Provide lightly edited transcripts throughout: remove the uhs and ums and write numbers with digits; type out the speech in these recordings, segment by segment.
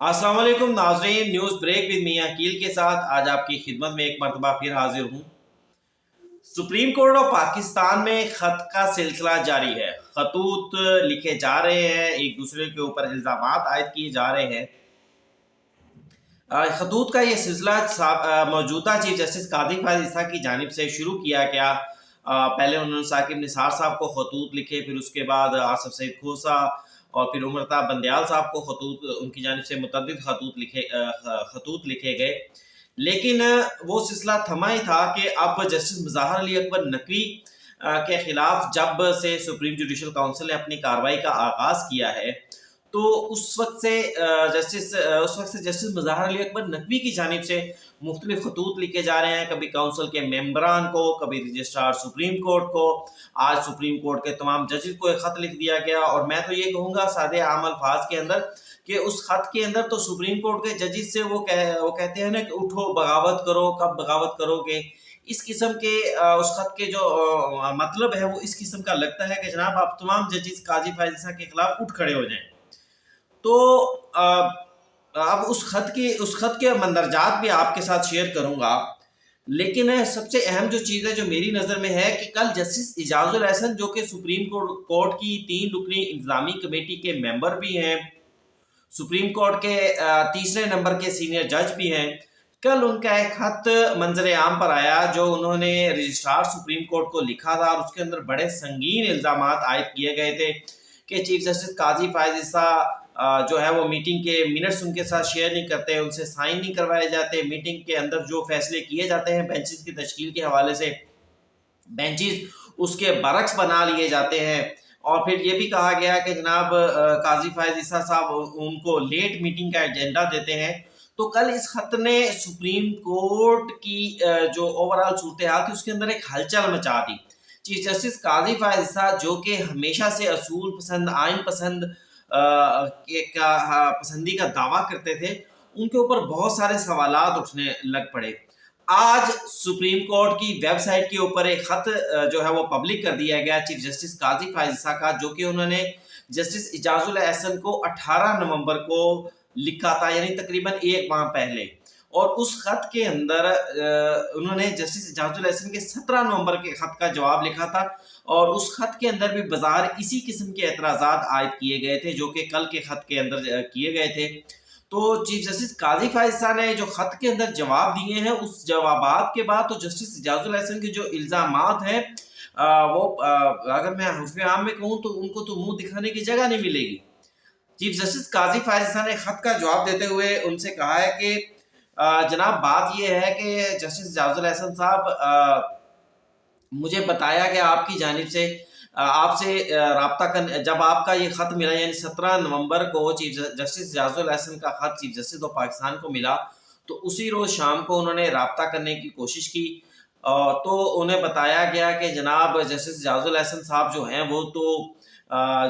अस्सलाम वालेकुम नाजरीन, न्यूज़ ब्रेक विद मियां अकील के साथ आज आपकी खिदमत में एक मरतबा फिर हाजिर हूँ। सुप्रीम कोर्ट ऑफ पाकिस्तान में खत का सिलसिला जारी है। खतूत लिखे जा रहे हैं, एक दूसरे के ऊपर इल्ज़ामात आयद किए जा रहे हैं। खतूत का ये सिलसिला मौजूदा चीफ जस्टिस कादिर फायद ईसा की जानिब से शुरू किया गया। पहले उन्होंने साकिब निसार साहब को खतूत लिखे, फिर उसके बाद आसफ सईद खोसा और फिर उमरता बंदयाल साहब को खतूत उनकी जानिब से मुतअद्दिद खतूत लिखे गए। लेकिन वो सिलसिला थमा ही था कि अब जस्टिस मुज़ाहिर अली अकबर नकवी के खिलाफ जब से सुप्रीम जुडिशल काउंसिल ने अपनी कार्रवाई का आगाज़ किया है, तो उस वक्त से जस्टिस मुज़ाहिर अली अकबर नकवी की जानिब से मुख्तलिफ खतूत लिखे जा रहे हैं। कभी काउंसिल के मेम्बरान को, कभी रजिस्ट्रार सुप्रीम कोर्ट को, आज सुप्रीम कोर्ट के तमाम जजेस को एक ख़त लिख दिया गया। और मैं तो ये कहूँगा सादे आम अल्फाज के अंदर कि उस खत के अंदर तो सुप्रीम कोर्ट के जजेस से वो कहते हैं ना कि उठो बगावत करो, कब बगावत करोगे। इस किस्म के उस खत के जो मतलब है वो इस किस्म का लगता है कि जनाब आप तमाम जजेस काजी फायद ईसा के खिलाफ उठ खड़े हो जाएं। तो अब उस खत के मंदरजात भी आपके साथ शेयर करूंगा। लेकिन सबसे अहम जो चीज़ है जो मेरी नज़र में है कि कल जस्टिस इजाजुल एहसन जो कि सुप्रीम कोर्ट की 3 रुकनी इंतजामी कमेटी के मेंबर भी हैं, सुप्रीम कोर्ट के तीसरे नंबर के सीनियर जज भी हैं, कल उनका एक खत मंजर आम पर आया जो उन्होंने रजिस्ट्रार सुप्रीम कोर्ट को लिखा था। और उसके अंदर बड़े संगीन इल्ज़ामात आयद किए गए थे कि चीफ जस्टिस काजी फायद ईसा जो है वो मीटिंग के मिनट्स उनके साथ शेयर नहीं करते, उनसे साइन नहीं करवाए जाते। मीटिंग के अंदर जो फैसले किए जाते हैं बेंचेस की तश्कील के हवाले से, बेंचेस उसके बरक्स बना लिए जाते हैं। और फिर ये भी कहा गया कि जनाब काजी फायद ईसा साहब उनको लेट मीटिंग का एजेंडा देते हैं। तो कल इस खत ने सुप्रीम कोर्ट की जो ओवरऑल सूरत हाल थी उसके अंदर एक हलचल मचा दी। चीफ जस्टिस काजी फायद ईसा जो कि हमेशा से असूल पसंद, आइन पसंद पसंदी का दावा करते थे, उनके ऊपर बहुत सारे सवालात उठने लग पड़े। आज सुप्रीम कोर्ट की वेबसाइट के ऊपर एक खत जो है वो पब्लिक कर दिया गया चीफ जस्टिस काजी फायद ईसा का, जो कि उन्होंने जस्टिस इजाजुल एहसन को 18 नवंबर को लिखा था, यानी तकरीबन एक माह पहले। और उस खत के अंदर उन्होंने जस्टिस इजाजुल एहसन के 17 नवंबर के खत का जवाब लिखा था। और उस खत के अंदर भी बाजार इसी किस्म के एतराज़ात आयद किए गए थे जो कि कल के खत के अंदर किए गए थे। तो चीफ जस्टिस काजी फायद ईसा ने जो खत के अंदर जवाब दिए हैं, उस जवाबात के बाद तो जस्टिस इजाजुल एहसन के जो इल्ज़ामात हैं वो अगर मैं हुस्न आम में कहूँ तो उनको तो मुंह दिखाने की जगह नहीं मिलेगी। चीफ जस्टिस काजी फायद ईसा ने खत का जवाब देते हुए उनसे कहा है कि जनाब बात यह है कि जस्टिस इजाजुल एहसन साहब, मुझे बताया गया आपकी जानिब से आपसे राब्ता कर जब आपका ये ख़त मिला, यानी 17 नवंबर को चीफ जस्टिस इजाजुल एहसन का ख़त चीफ जस्टिस ऑफ पाकिस्तान को मिला, तो उसी रोज़ शाम को उन्होंने राब्ता करने की कोशिश की। तो उन्हें बताया गया कि जनाब जस्टिस इजाजुल एहसन साहब जो हैं वो तो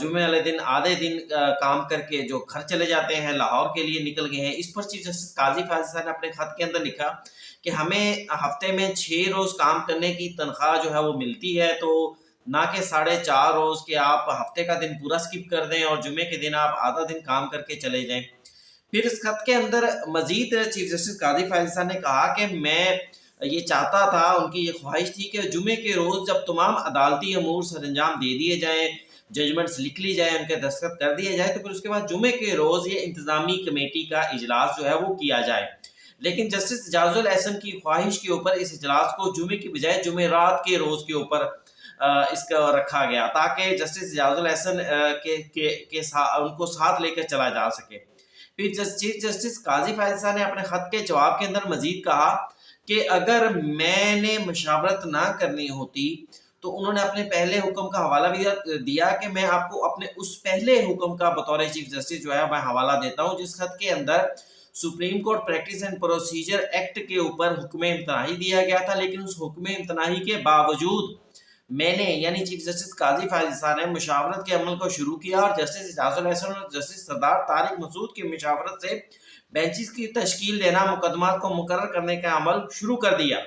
जुमे वाले दिन आधे दिन काम करके जो घर चले जाते हैं, लाहौर के लिए निकल गए हैं। इस पर चीफ जस्टिस काजी फायद ईसा ने अपने खत के अंदर लिखा कि हमें हफ्ते में 6 रोज़ काम करने की तनख्वाह जो है वो मिलती है, तो ना कि 4.5 रोज़ के आप हफ्ते का दिन पूरा स्किप कर दें और जुमे के दिन आप आधा दिन काम करके चले जाएं। फिर इस खत के अंदर मजीद चीफ जस्टिस काजी फायद ईसा ने कहा कि मैं ये चाहता था, उनकी ये ख्वाहिश थी कि जुमे के रोज़ जब तमाम अदालती अमूर सरअंजाम दे दिए जाएँ, जजमेंट्स लिख ली जाए, उनके दस्तखत कर दिए जाए, तो फिर उसके बाद जुमे के रोज़ ये इंतज़ामी कमेटी का इजलास जो है वो किया जाए। लेकिन जस्टिस इजाजुल एहसन की ख्वाहिश के ऊपर इस इजलास को जुमे की बजाय जुमेरात के रोज़ के ऊपर इसका रखा गया, ताकि जस्टिस इजाजुल एहसन उनको साथ लेकर चला जा सके। फिर चीफ जस्टिस काजी फायद ईसा ने अपने खत के जवाब के अंदर मजीद कहा कि अगर मैंने मशावरत ना करनी होती, तो उन्होंने अपने पहले हुक्म का हवाला भी दिया कि मैं आपको अपने उस पहले हुक्म का बतौर चीफ जस्टिस जो है मैं हवाला देता हूँ, जिस खत के अंदर supreme court practice and procedure act के ऊपर हुक्म इम्तनाही दिया गया था। लेकिन उस हुक्म इम्तनाही के बावजूद मैंने, यानी चीफ जस्टिस काजी फायद ईसा ने मुशावरत के अमल को शुरू किया और जस्टिस इजाजुल एहसन और जस्टिस सरदार तारिक मसूद की मुशावरत से बेंचेस की तश्कील देना, मुकदमात को मुकर्रर करने का अमल शुरू कर दिया।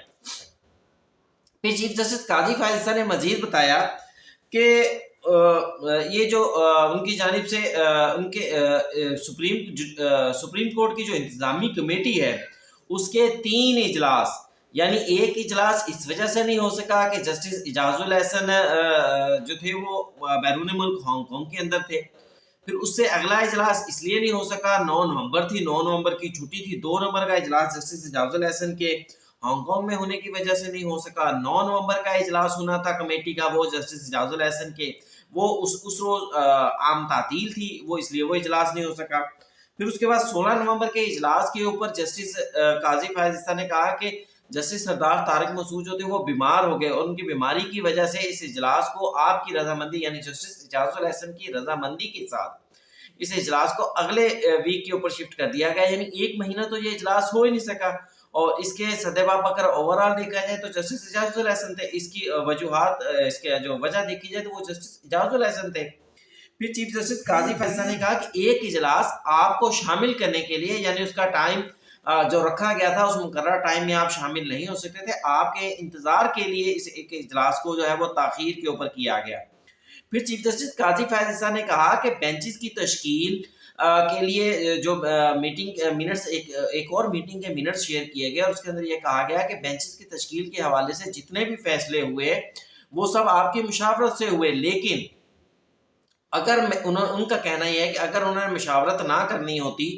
फिर चीफ जस्टिस काजी फायद ईसा ने मजीद बताया कि یہ جو ان کی جانب سے ان کے سپریم کورٹ کی جو انتظامی کمیٹی ہے اس کے 3 اجلاس، یعنی ایک اجلاس اس وجہ سے نہیں ہو سکا کہ جسٹس اعجاز الاحسن جو تھے وہ بیرون ملک ہانگ کانگ کے اندر تھے، پھر اس سے اگلا اجلاس اس لیے نہیں ہو سکا، 9 نومبر تھی، 9 نومبر کی چھٹی تھی، 2 نومبر کا اجلاس جسٹس اعجاز الاحسن کے ہانگ کانگ میں ہونے کی وجہ سے نہیں ہو سکا، 9 نومبر کا اجلاس ہونا تھا کمیٹی کا وہ جسٹس اعجاز الاحسن کے، وہ اس روز عام تعطیل تھی، وہ اس لیے وہ اجلاس نہیں ہو سکا۔ پھر اس کے بعد 16 نومبر کے اجلاس کے اوپر جسٹس قاضی فائز عیسیٰ نے کہا کہ جسٹس سردار طارق مسعود جو تھے وہ بیمار ہو گئے اور ان کی بیماری کی وجہ سے اس اجلاس کو آپ کی رضامندی یعنی جسٹس اعجاز الاحسن کی رضامندی کے ساتھ اس اجلاس کو اگلے ویک کے اوپر شفٹ کر دیا گیا، یعنی 1 مہینہ تو یہ اجلاس ہو ہی نہیں سکا۔ اور اس کے صدباب اگر اوورال دیکھا جائے تو جسٹس اعجاز الاحسن تھے، اس کی وجوہات اس کے جو وجہ دیکھی جائے تو وہ جسٹس اعجاز الاحسن تھے۔ پھر چیف جسٹس قاضی فیصلہ نے کہا کہ ایک اجلاس آپ کو شامل کرنے کے لیے یعنی اس کا ٹائم جو رکھا گیا تھا اس مقررہ ٹائم میں آپ شامل نہیں ہو سکتے تھے، آپ کے انتظار کے لیے اس ایک اجلاس کو جو ہے وہ تاخیر کے اوپر کیا گیا۔ پھر چیف جسٹس قاضی فیاض عیسیٰ نے کہا کہ بینچز کی تشکیل کے لیے جو میٹنگ منٹس ایک اور میٹنگ کے منٹس شیئر کیے گئے اور اس کے اندر یہ کہا گیا کہ بینچز کی تشکیل کے حوالے سے جتنے بھی فیصلے ہوئے وہ سب آپ کی مشاورت سے ہوئے، لیکن اگر ان کا کہنا یہ ہے کہ اگر انہوں نے مشاورت نہ کرنی ہوتی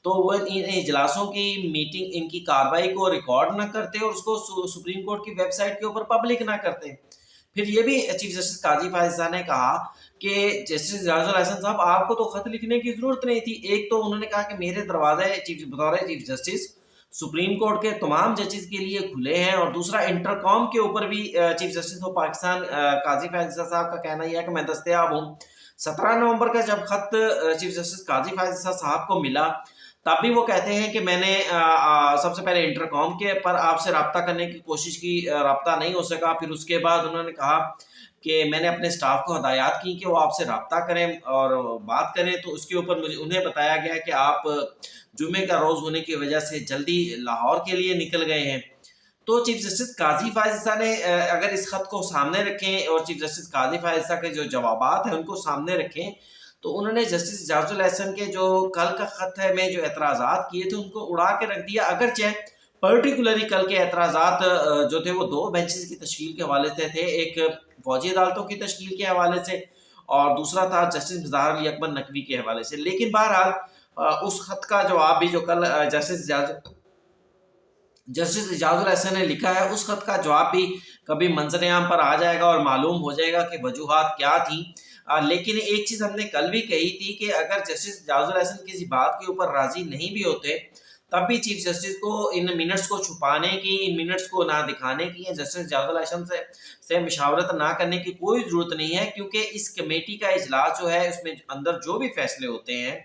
تو وہ ان اجلاسوں کی میٹنگ ان کی کارروائی کو ریکارڈ نہ کرتے اور اس کو سپریم کورٹ کی ویب سائٹ کے اوپر پبلک نہ کرتے۔ پھر یہ بھی چیف جسٹس قاضی فائز عیسیٰ نے کہا کہ جسٹس اعجاز الاحسن صاحب آپ کو تو خط لکھنے کی ضرورت نہیں تھی، ایک تو انہوں نے کہا کہ میرے دروازے بطور چیف جسٹس سپریم کورٹ کے تمام ججز کے لیے کھلے ہیں، اور دوسرا انٹر کام کے اوپر بھی چیف جسٹس آف پاکستان قاضی فائز عیسیٰ صاحب کا کہنا یہ ہے کہ میں دستیاب ہوں۔ 17 نومبر کا جب خط چیف جسٹس قاضی فائز عیسیٰ صاحب کو ملا تب بھی وہ کہتے ہیں کہ میں نے سب سے پہلے انٹر کام کے پر آپ سے رابطہ کرنے کی کوشش کی، رابطہ نہیں ہو سکا، پھر اس کے بعد انہوں نے کہا کہ میں نے اپنے سٹاف کو ہدایات کی کہ وہ آپ سے رابطہ کریں اور بات کریں، تو اس کے اوپر انہیں بتایا گیا کہ آپ جمعے کا روز ہونے کی وجہ سے جلدی لاہور کے لیے نکل گئے ہیں۔ تو چیف جسٹس قاضی فائز عیسیٰ نے اگر اس خط کو سامنے رکھیں اور چیف جسٹس قاضی فائز عیسیٰ کے جو جوابات ہیں ان کو سامنے رکھیں تو انہوں نے جسٹس اعجاز الاحسن کے جو کل کا خط ہے میں جو اعتراضات کیے تھے ان کو اڑا کے رکھ دیا، اگرچہ پرٹیکولرلی کل کے اعتراضات جو تھے وہ 2 بینچز کی تشکیل کے حوالے سے تھے، ایک فوجی عدالتوں کی تشکیل کے حوالے سے اور دوسرا تھا جسٹس مظاہر علی اکبر نقوی کے حوالے سے، لیکن بہرحال اس خط کا جواب بھی جو کل جسٹس اعجاز الاحسن نے لکھا ہے اس خط کا جواب بھی کبھی منظر عام پر آ جائے گا اور معلوم ہو جائے گا کہ وجوہات کیا تھیں۔ لیکن ایک چیز ہم نے کل بھی کہی تھی کہ اگر جسٹس اعجاز الاحسن کسی بات کے اوپر راضی نہیں بھی ہوتے تب بھی چیف جسٹس کو ان منٹس کو چھپانے کی، ان منٹس کو نہ دکھانے کی، جسٹس اعجاز الاحسن سے مشاورت نہ کرنے کی کوئی ضرورت نہیں ہے، کیونکہ اس کمیٹی کا اجلاس جو ہے اس میں اندر جو بھی فیصلے ہوتے ہیں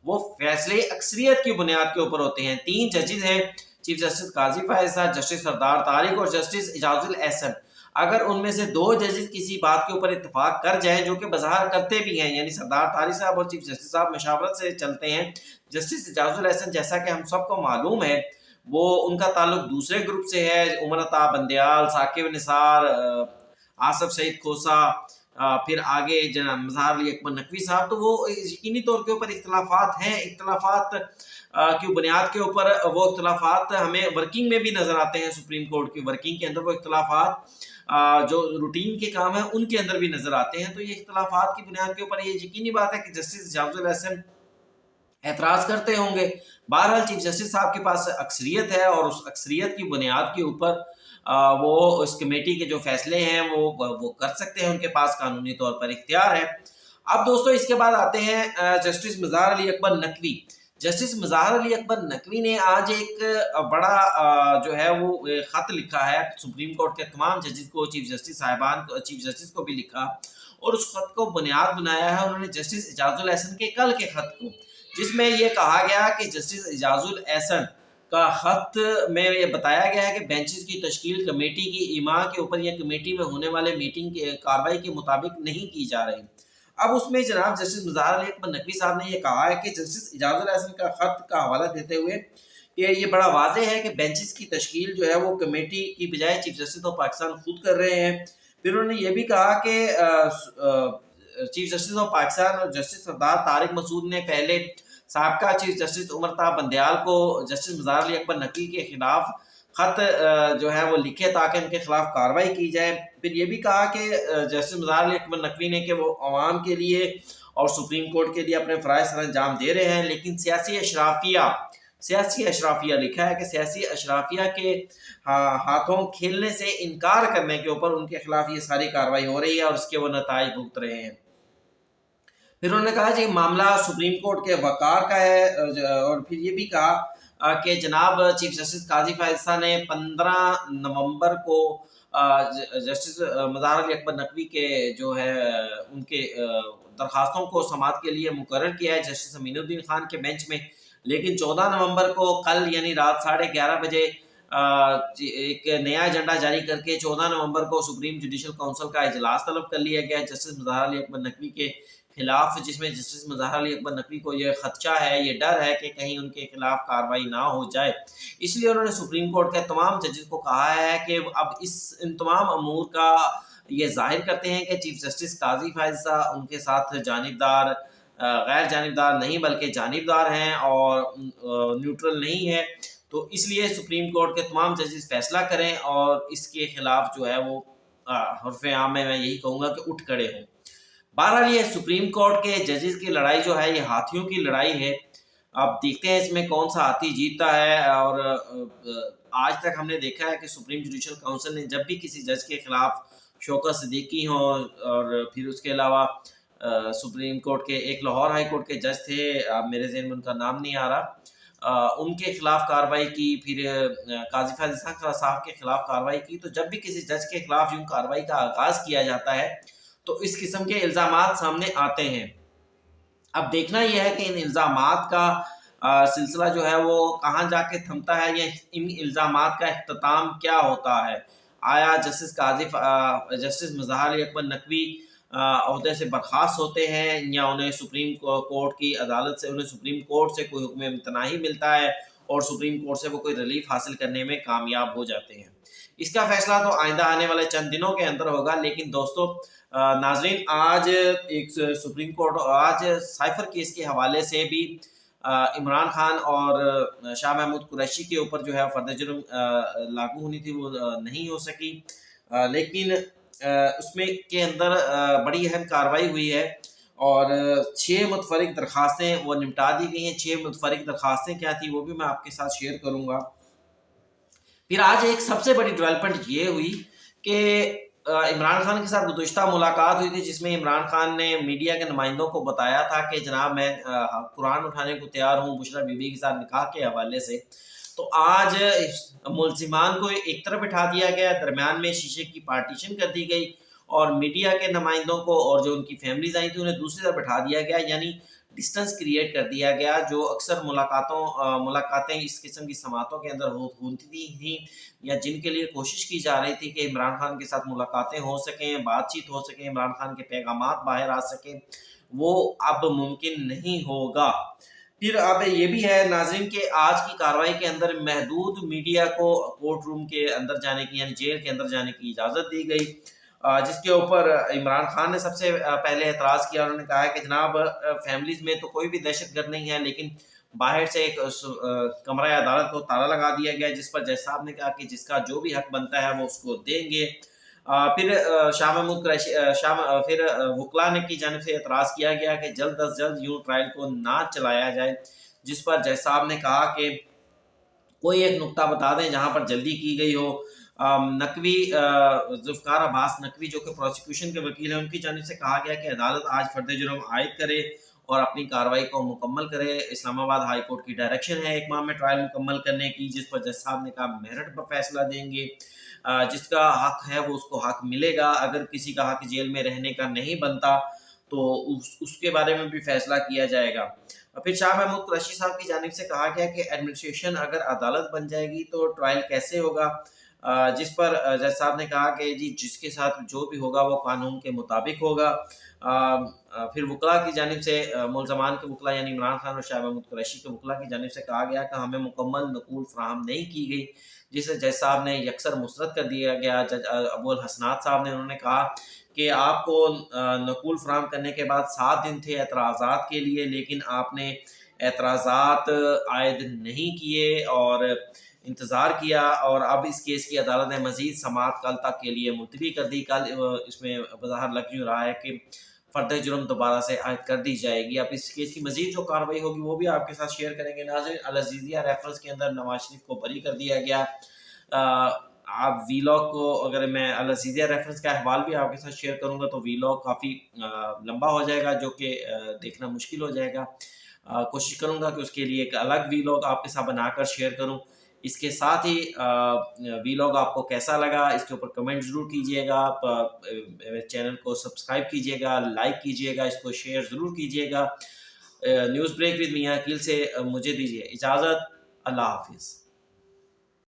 وہ فیصلے اکثریت کی بنیاد کے اوپر ہوتے ہیں۔ 3 ججز ہیں، چیف جسٹس قاضی فائز عیسیٰ، جسٹس سردار طارق اور جسٹس اعجاز الاحسن، اگر ان میں سے 2 ججز کسی بات کے اوپر اتفاق کر جائیں جو کہ بظاہر کرتے بھی ہیں، یعنی سردار طارق صاحب اور چیف جسٹس صاحب مشاورت سے چلتے ہیں، جسٹس اعجاز الاحسن جیسا کہ ہم سب کو معلوم ہے وہ ان کا تعلق دوسرے گروپ سے ہے، عمر عطا بندیال، ثاقب نثار، آصف سعید کھوسا، پھر آگے جناب مظاہر علی اکبر نقوی صاحب، تو وہ یقینی طور کے اوپر اختلافات ہیں، اختلافات کی بنیاد کے اوپر وہ اختلافات ہمیں ورکنگ میں بھی نظر آتے ہیں، سپریم کورٹ کی ورکنگ کے اندر وہ اختلافات جو روٹین کے کام ہیں ان کے اندر بھی نظر آتے ہیں، تو یہ اختلافات کی بنیاد کے اوپر یہ یقینی بات ہے کہ جسٹس اعجاز الاحسن اعتراض کرتے ہوں گے۔ بہرحال چیف جسٹس صاحب کے پاس اکثریت ہے اور اس اکثریت کی بنیاد کے اوپر وہ اس کمیٹی کے جو فیصلے ہیں وہ کر سکتے ہیں، ان کے پاس قانونی طور پر اختیار ہے۔ اب دوستو اس کے بعد آتے ہیں جسٹس مظاہر علی اکبر نقوی۔ جسٹس مظاہر علی اکبر نقوی نے آج ایک بڑا جو ہے وہ خط لکھا ہے سپریم کورٹ کے تمام ججز کو، چیف جسٹس صاحبان کو، چیف جسٹس کو بھی لکھا، اور اس خط کو بنیاد بنایا ہے انہوں نے جسٹس اعجاز الاحسن کے کل کے خط کو، جس میں یہ کہا گیا کہ جسٹس اعجاز الاحسن کا خط میں یہ بتایا گیا ہے کہ بینچز کی تشکیل کمیٹی کی ایما کے اوپر یا کمیٹی میں ہونے والے میٹنگ کے کارروائی کے مطابق نہیں کی جا رہی۔ اب اس میں جناب جسٹس مظاہر علی اکبر نقوی صاحب نے یہ کہا ہے کہ جسٹس اعجاز الاحسن کا خط کا حوالہ دیتے ہوئے کہ یہ بڑا واضح ہے کہ بینچز کی تشکیل جو ہے وہ کمیٹی کی بجائے چیف جسٹس آف پاکستان خود کر رہے ہیں۔ پھر انہوں نے یہ بھی کہا کہ चीफ जस्टिस ऑफ पाकिस्तान और जस्टिस सरदार तारिक मसूद ने पहले साबका चीफ जस्टिस उमर ता बंदयाल को जस्टिस मज़ार अली अकबर नकवी के खिलाफ खत जो है वो लिखे ताकि उनके खिलाफ कार्रवाई की जाए। फिर ये भी कहा कि जस्टिस मज़ार अली अकबर नकवी ने कि वो अवाम के लिए और सुप्रीम कोर्ट के लिए अपने फ़राइज़ सर अंजाम दे रहे हैं, लेकिन सियासी अशराफिया लिखा है कि सियासी अशराफिया के हाथों खेलने से इनकार करने के ऊपर उनके खिलाफ ये सारी कार्रवाई हो रही है और इसके वो नताइज भुगत रहे हैं। फिर उन्होंने कहा कि मामला सुप्रीम कोर्ट के वकार का है और फिर ये भी कहा कि जनाब चीफ जस्टिस काजी फायज़ ने 15 नवंबर को जस्टिस मज़ार अली अकबर नकवी के जो है उनके दरखास्तों को समाअत के लिए मुकर्रर किया है जस्टिस अमीनुद्दीन खान के बेंच में, लेकिन 14 नवंबर को कल यानी रात 11:30 बजे एक नया एजेंडा जारी करके 14 नवंबर को सुप्रीम जुडिशल काउंसिल का इजलास तलब कर लिया गया जस्टिस मज़ार अली अकबर नकवी के खिलाफ, जिसमें जस्टिस मज़ार अली अकबर नकवी को यह खदशा है, ये डर है कि कहीं उनके खिलाफ कार्रवाई ना हो जाए। इसलिए उन्होंने सुप्रीम कोर्ट के तमाम जजेस को कहा है कि अब इन तमाम अमूर का ये जाहिर करते हैं कि चीफ जस्टिस काजी फायज़ उनके साथ जानिबदार गैर जानिबदार नहीं बल्कि जानिबदार हैं और न्यूट्रल नहीं है। तो इसलिए सुप्रीम कोर्ट के तमाम जजेस फैसला करें और इसके खिलाफ जो है वो हरफ आम में मैं यही कहूँगा कि उठ खड़े हों। बहरहाल ये सुप्रीम कोर्ट के जजेस की लड़ाई जो है ये हाथियों की लड़ाई है। अब देखते हैं इसमें कौन सा हाथी जीतता है। और आज तक हमने देखा है कि सुप्रीम जुडिशल काउंसिल ने जब भी किसी जज के खिलाफ शौकत सिद्दीकी हो और फिर उसके अलावा सुप्रीम कोर्ट के एक लाहौर हाई कोर्ट के जज थे, मेरे ज़हन में उनका नाम नहीं आ रहा, उनके खिलाफ कार्रवाई की, फिर काजी फायज़ साहब के खिलाफ कार्रवाई की। तो जब भी किसी जज के खिलाफ यूँ कार्रवाई का आगाज़ किया जाता है तो इस किस्म के इल्ज़ामात सामने आते हैं। अब देखना यह है कि इन इल्ज़ामात का सिलसिला जो है वो कहाँ जाके थमता है या इन इल्ज़ामात का इख्तिताम क्या होता है। आया जस्टिस मज़ार अली अकबर नकवी ओहदे से बर्खास्त होते हैं या उन्हें सुप्रीम कोर्ट की अदालत से, उन्हें सुप्रीम कोर्ट से कोई हुक्म इम्तनाही मिलता है और सुप्रीम कोर्ट से वो कोई रिलीफ हासिल करने में कामयाब हो जाते हैं। इसका फैसला तो आइंदा आने वाले चंद दिनों के अंदर होगा। लेकिन दोस्तों नाजरीन, आज एक सुप्रीम कोर्ट आज साइफर केस के हवाले से भी इमरान खान और शाह महमूद कुरैशी के ऊपर जो है फर्द जुर्म लागू होनी थी वो नहीं हो सकी, लेकिन उसमें के अंदर बड़ी अहम कार्रवाई हुई है और 6 मुतफरिक दरखास्तें वो निपटा दी गई हैं। 6 मुतफरिक दरखास्तें क्या थी वो भी मैं आपके साथ शेयर करूँगा। फिर आज एक सबसे बड़ी डेवलपमेंट ये हुई कि इमरान खान के साथ गुज़िश्ता मुलाकात हुई थी जिसमें इमरान खान ने मीडिया के नुमाइंदों को बताया था कि जनाब मैं कुरान उठाने को तैयार हूँ बुशरा बीबी के साथ निकाह के हवाले से। तो आज मुल्ज़िमान को एक तरफ बिठा दिया गया, दरमियान में शीशे की पार्टीशन कर दी गई और मीडिया के नुमाइंदों को और जो उनकी फैमिलीज आई थी उन्हें दूसरी तरफ बिठा दिया गया, यानी डिस्टेंस क्रिएट कर दिया गया। जो अक्सर मुलाकातें इस किस्म की समातों के अंदर होती थी या जिनके लिए कोशिश की जा रही थी कि इमरान खान के साथ मुलाकातें हो सकें, बातचीत हो सकें, इमरान खान के पैगामात बाहर आ सकें, वो अब मुमकिन नहीं होगा। फिर अब ये भी है नाज़रीन कि आज की कार्रवाई के अंदर महदूद मीडिया को कोर्ट रूम के अंदर जाने की यानी जेल के अंदर जाने की इजाज़त दी गई, जिसके ऊपर इमरान खान ने सबसे पहले एतराज़ किया। उन्होंने कहा है कि जनाब फैमिलीज़ में तो कोई भी दहशतगर्द नहीं है, लेकिन बाहर से एक कमरा अदालत को ताला लगा दिया गया, जिस पर जज साहब ने कहा कि जिसका जो भी हक बनता है वो उसको देंगे। फिर शाह महमूद कुरैशी फिर वकला ने की जानिब से एतराज़ किया गया कि जल्द अज जल्द यूँ ट्रायल को ना चलाया जाए, जिस पर जज साहब ने कहा कि कोई एक नुक्ता बता दें जहाँ पर जल्दी की गई हो। नकवी जुल्फ़िकार अब्बास नकवी जो कि प्रोसिक्यूशन के वकील हैं, उनकी जानिब से कहा गया कि अदालत आज फर्द जुर्म आयद करे और अपनी कार्रवाई को मुकम्मल करे। इस्लामाबाद हाई कोर्ट की डायरेक्शन है 1 माह में ट्रायल मुकम्मल करने की, जिस पर जज साहब ने कहा मेरिट पर फैसला देंगे, जिसका हक है वो उसको हक मिलेगा। अगर किसी का हक जेल में रहने का नहीं बनता तो उसके बारे में भी फैसला किया जाएगा। फिर शाह महमूद कुरैशी साहब की जानिब से कहा गया कि एडमिनिस्ट्रेशन अगर अदालत बन जाएगी तो ट्रायल कैसे होगा, जिस पर जज साहब ने कहा कि जी जिसके साथ जो भी होगा वो कानून के मुताबिक होगा। پھر وکلا کی جانب سے ملزمان کے وکلا یعنی عمران خان اور شاہ محمود قریشی کے وکلا کی جانب سے کہا گیا کہ ہمیں مکمل نقول فراہم نہیں کی گئی، جسے جج صاحب نے یکسر مسترد کر دیا گیا۔ جج ابو الحسنات صاحب نے انہوں نے کہا کہ آپ کو نقول فراہم کرنے کے بعد 7 دن تھے اعتراضات کے لیے، لیکن آپ نے اعتراضات عائد نہیں کیے اور انتظار کیا، اور اب اس کیس کی عدالت نے مزید سماعت کل تک کے لیے ملتوی کر دی۔ کل اس میں بظاہر لگ یوں رہا ہے کہ فرد جرم دوبارہ سے عائد کر دی جائے گی۔ اب اس کیس کی مزید جو کارروائی ہوگی وہ بھی آپ کے ساتھ شیئر کریں گے۔ ناظرین، العزیزیہ ریفرنس کے اندر نواز شریف کو بری کر دیا گیا۔ آپ وی لاگ کو، اگر میں العزیزیہ ریفرنس کا احوال بھی آپ کے ساتھ شیئر کروں گا تو وی لاگ کافی لمبا ہو جائے گا، جو کہ دیکھنا مشکل ہو جائے گا۔ کوشش کروں گا کہ اس کے لیے ایک الگ وی لاگ آپ کے ساتھ بنا کر شیئر کروں۔ اس کے ساتھ ہی وی لاگ آپ کو کیسا لگا اس کے اوپر کمنٹ ضرور کیجیے گا۔ چینل کو سبسکرائب کیجیے گا، لائک کیجیے گا، اس کو شیئر ضرور کیجیے گا۔ نیوز بریک ود میاں عقیل سے مجھے دیجیے اجازت۔ اللہ حافظ۔